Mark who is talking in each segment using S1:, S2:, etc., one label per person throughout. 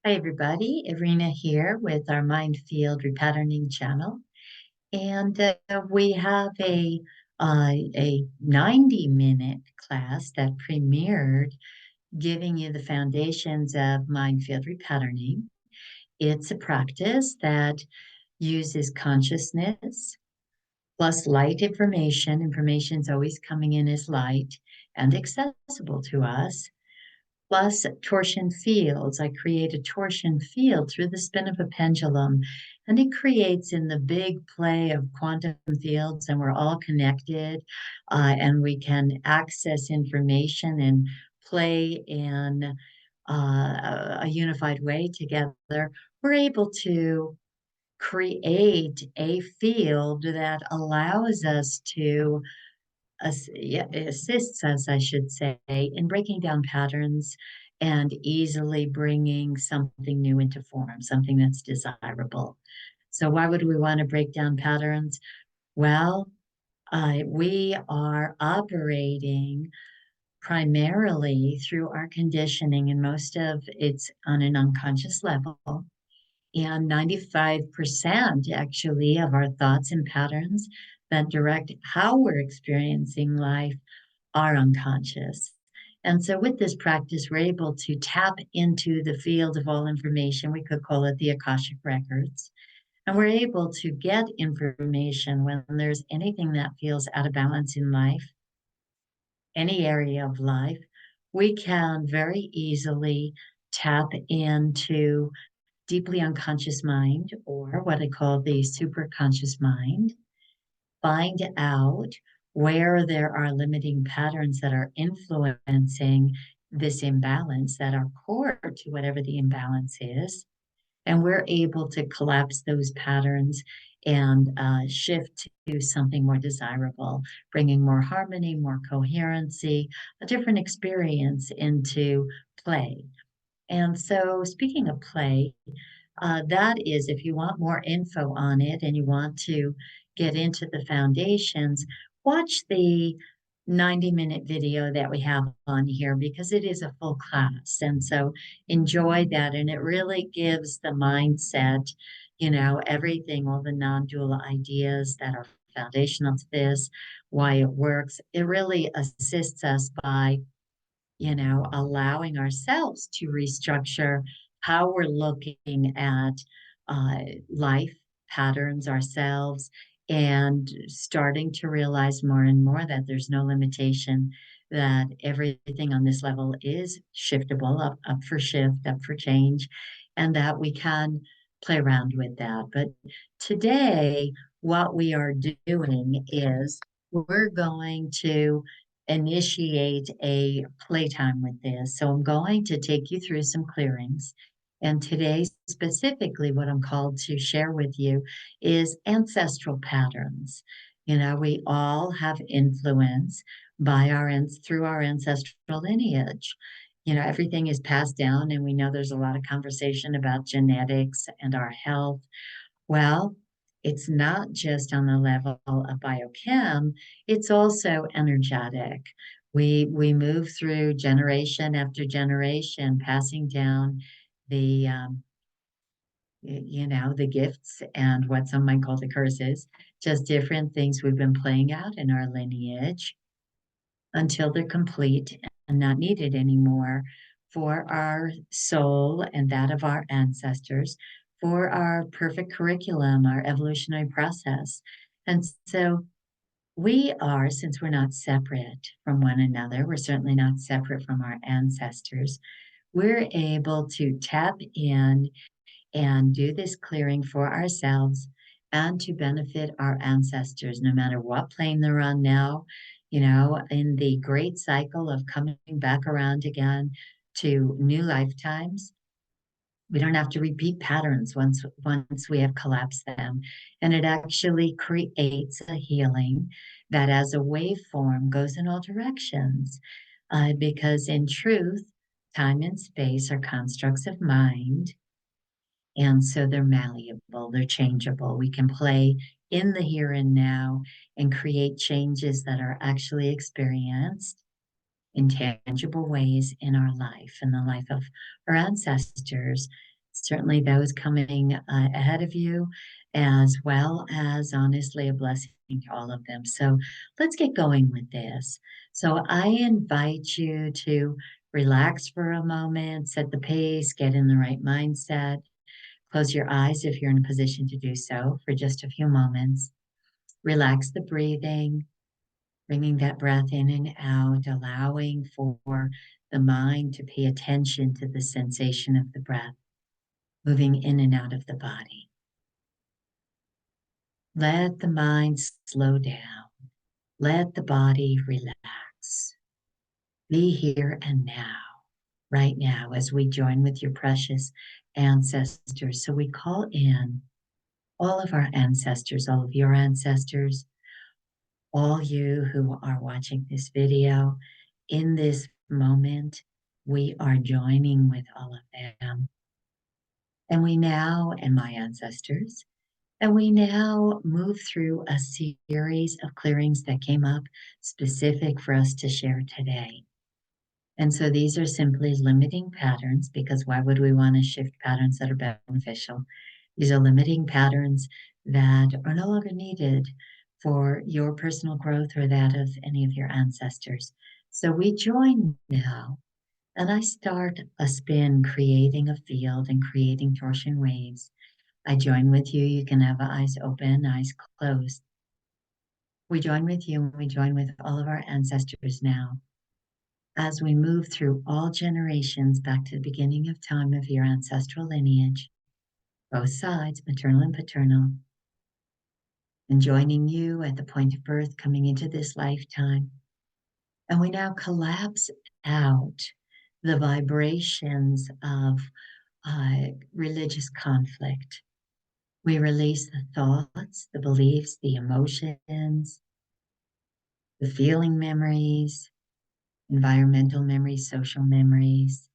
S1: Hi, everybody. Irina here with our Mind Field Repatterning channel. And we have a 90-minute class that premiered giving you the foundations of Mind Field Repatterning. It's a practice that uses consciousness plus light information. Information is always coming in as light and accessible to us plus torsion fields. I create a torsion field through the spin of a pendulum, and it creates in the big play of quantum fields, and we're all connected, and we can access information and play in a unified way together. We're able to create a field that allows us to yeah, it assists us, I should say, in breaking down patterns and easily bringing something new into form, something that's desirable. So, why would we want to break down patterns? Well, we are operating primarily through our conditioning, and most of it's on an unconscious level. And 95% actually of our thoughts and patterns that direct how we're experiencing life are unconscious. And so, with this practice, we're able to tap into the field of all information. We could call it the Akashic Records. And we're able to get information when there's anything that feels out of balance in life, any area of life. We can very easily tap into deeply unconscious mind, or what I call the superconscious mind, find out where there are limiting patterns that are influencing this imbalance that are core to whatever the imbalance is. And we're able to collapse those patterns and shift to something more desirable, bringing more harmony, more coherency, a different experience into play. And so, speaking of play, that is, if you want more info on it and you want to get into the foundations, watch the 90-minute video that we have on here because it is a full class. And so enjoy that. And it really gives the mindset, everything, all the non dual ideas that are foundational to this, why it works. It really assists us by allowing ourselves to restructure how we're looking at life patterns ourselves and starting to realize more and more that there's no limitation, that everything on this level is shiftable, up for shift, up for change, and that we can play around with that. But today, what we are doing is we're going to initiate a playtime with this. So I'm going to take you through some clearings. And today, specifically, what I'm called to share with you is ancestral patterns. We all have influence through our ancestral lineage. Everything is passed down, and we know there's a lot of conversation about genetics and our health. Well, it's not just on the level of biochem, it's also energetic. We move through generation after generation, passing down the the gifts and what some might call the curses, just different things we've been playing out in our lineage until they're complete and not needed anymore for our soul and that of our ancestors, for our perfect curriculum, our evolutionary process. And so we are, since we're not separate from one another, we're certainly not separate from our ancestors, we're able to tap in and do this clearing for ourselves and to benefit our ancestors, no matter what plane they're on now, in the great cycle of coming back around again to new lifetimes. We don't have to repeat patterns once we have collapsed them. And it actually creates a healing that as a waveform goes in all directions. Because in truth, time and space are constructs of mind. And so they're malleable, they're changeable. We can play in the here and now and create changes that are actually experienced in tangible ways in our life, in the life of our ancestors. certainly those coming ahead of you, as well as honestly a blessing to all of them. So let's get going with this. So I invite you to relax for a moment, set the pace, get in the right mindset. Close your eyes if you're in a position to do so for just a few moments. Relax the breathing, bringing that breath in and out, allowing for the mind to pay attention to the sensation of the breath moving in and out of the body. Let the mind slow down. Let the body relax. Be here and now, right now, as we join with your precious ancestors. So we call in all of our ancestors, all of your ancestors, all you who are watching this video. In this moment, we are joining with all of them. And we now, and my ancestors, and we now move through a series of clearings that came up specific for us to share today. And so these are simply limiting patterns, because why would we want to shift patterns that are beneficial? These are limiting patterns that are no longer needed for your personal growth or that of any of your ancestors. So we join now, and I start a spin, creating a field and creating torsion waves. I join with you. You can have eyes open, eyes closed. We join with you, and we join with all of our ancestors now as we move through all generations back to the beginning of time of your ancestral lineage, both sides, maternal and paternal, and joining you at the point of birth coming into this lifetime. And we now collapse out the vibrations of religious conflict. We release the thoughts, the beliefs, the emotions, the feeling memories, environmental memories, social memories,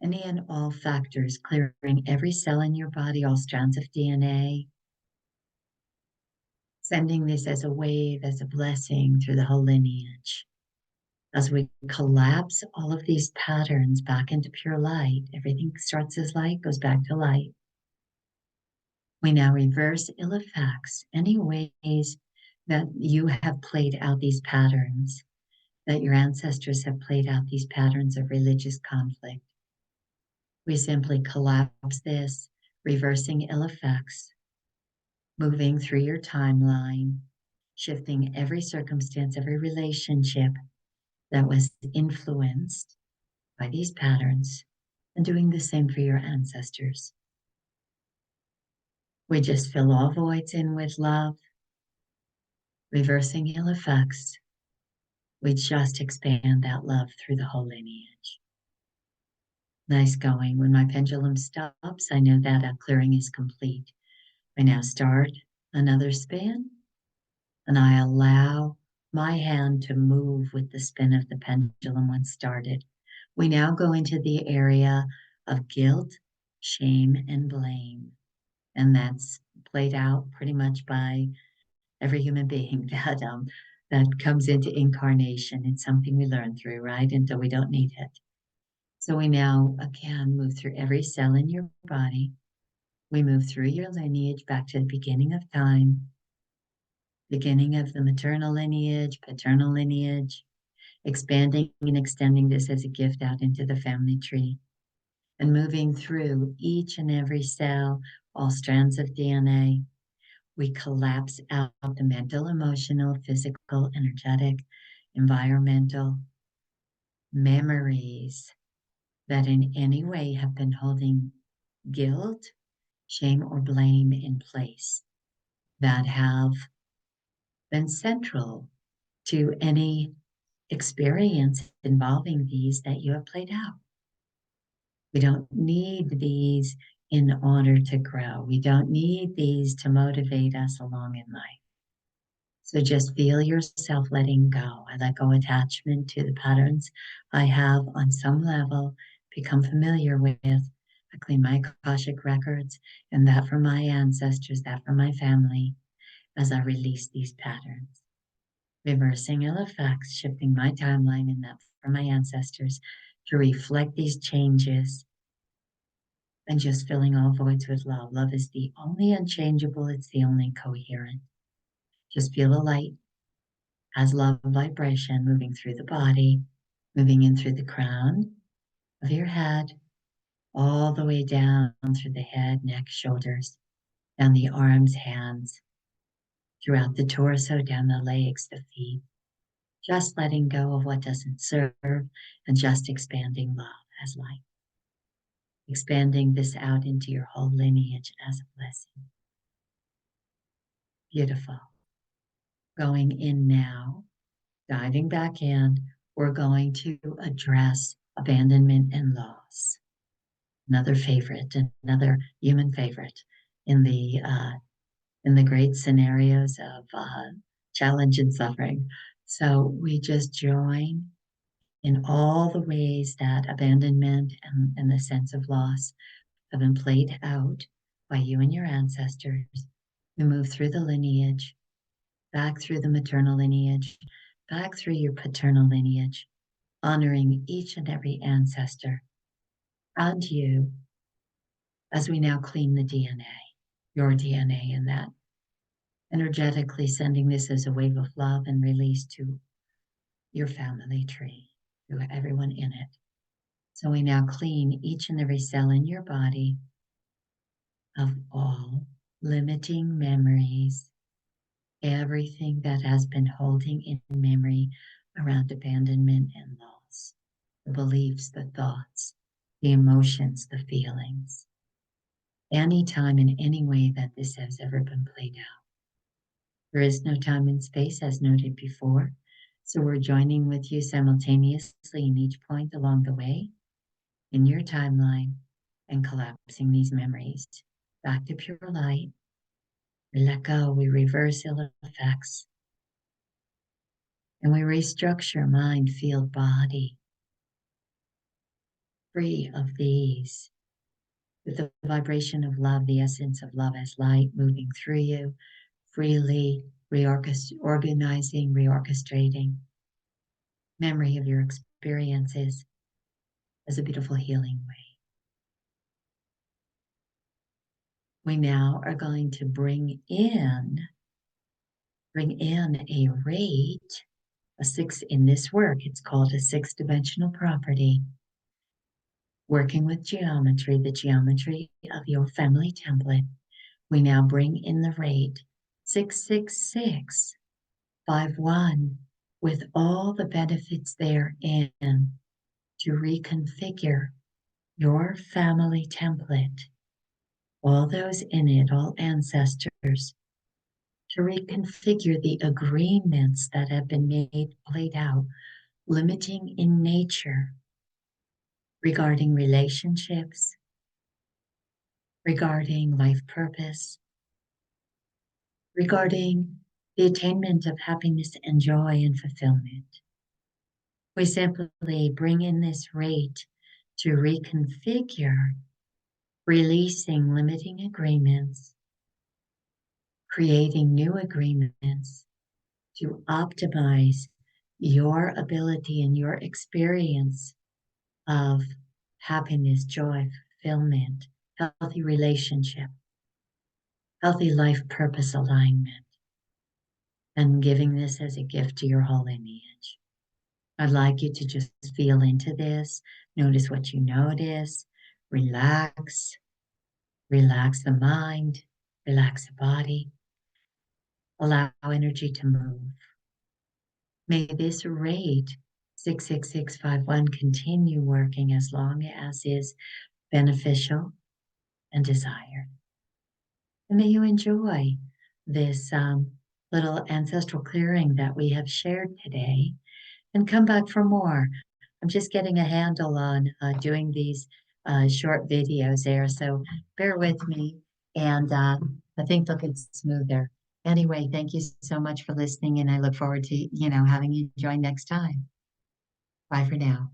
S1: any and all factors, clearing every cell in your body, all strands of DNA, sending this as a wave, as a blessing through the whole lineage. As we collapse all of these patterns back into pure light, everything starts as light, goes back to light. We now reverse ill effects, any ways that you have played out these patterns, that your ancestors have played out these patterns of religious conflict. We simply collapse this, reversing ill effects, moving through your timeline, shifting every circumstance, every relationship that was influenced by these patterns, and doing the same for your ancestors. We just fill all voids in with love, reversing ill effects. We just expand that love through the whole lineage. Nice going. When my pendulum stops, I know that a clearing is complete. I now start another spin, and I allow my hand to move with the spin of the pendulum once started. We now go into the area of guilt, shame, and blame. And that's played out pretty much by every human being that comes into incarnation. It's something we learn through, right? Until we don't need it. So we now, again, move through every cell in your body. We move through your lineage back to the beginning of time, beginning of the maternal lineage, paternal lineage, expanding and extending this as a gift out into the family tree, and moving through each and every cell, all strands of DNA. We collapse out the mental, emotional, physical, energetic, environmental memories that in any way have been holding guilt, shame, or blame in place, that have been central to any experience involving these that you have played out. We don't need these in order to grow. We don't need these to motivate us along in life. So just feel yourself letting go. I let go attachment to the patterns I have on some level become familiar with. I clean my Akashic records, and that from my ancestors, that from my family, as I release these patterns. Reversing ill effects, shifting my timeline, and that from my ancestors to reflect these changes and just filling all voids with love. Love is the only unchangeable, it's the only coherent. Just feel the light as love vibration moving through the body, moving in through the crown of your head, all the way down through the head, neck, shoulders, down the arms, hands, throughout the torso, down the legs, the feet, just letting go of what doesn't serve and just expanding love as light. Expanding this out into your whole lineage as a blessing. Beautiful. Going in now, diving back in, we're going to address abandonment and loss. Another favorite, another human favorite in the great scenarios of challenge and suffering. So we just join in all the ways that abandonment and the sense of loss have been played out by you and your ancestors. We move through the lineage, back through the maternal lineage, back through your paternal lineage, honoring each and every ancestor and you as we now clean the DNA, your DNA in that, energetically sending this as a wave of love and release to your family tree, to everyone in it. So we now clean each and every cell in your body of all limiting memories, everything that has been holding in memory around abandonment and loss, the beliefs, the thoughts, the emotions, the feelings, any time in any way that this has ever been played out. There is no time and space, as noted before, so we're joining with you simultaneously in each point along the way in your timeline and collapsing these memories back to pure light. We let go, we reverse ill effects, and we restructure mind, field, body, free of these, with the vibration of love, the essence of love as light moving through you, freely organizing, reorchestrating memory of your experiences as a beautiful healing way. We now are going to bring in a rate, a six in this work. It's called a 6-dimensional property. Working with geometry, the geometry of your family template. We now bring in the rate 66651 with all the benefits therein to reconfigure your family template, all those in it, all ancestors, to reconfigure the agreements that have been played out, limiting in nature regarding relationships, regarding life purpose, regarding the attainment of happiness and joy and fulfillment. We simply bring in this rate to reconfigure, releasing limiting agreements, creating new agreements to optimize your ability and your experience of happiness, joy, fulfillment, healthy relationship, healthy life purpose alignment, and giving this as a gift to your whole lineage. I'd like you to just feel into this, notice what you notice, relax, relax the mind, relax the body, allow energy to move. May this rate 66651 continue working as long as is beneficial and desired. And may you enjoy this little ancestral clearing that we have shared today and come back for more. I'm just getting a handle on doing these short videos there, so bear with me, and I think they'll get smoother. Anyway, thank you so much for listening, and I look forward to, having you join next time. Bye for now.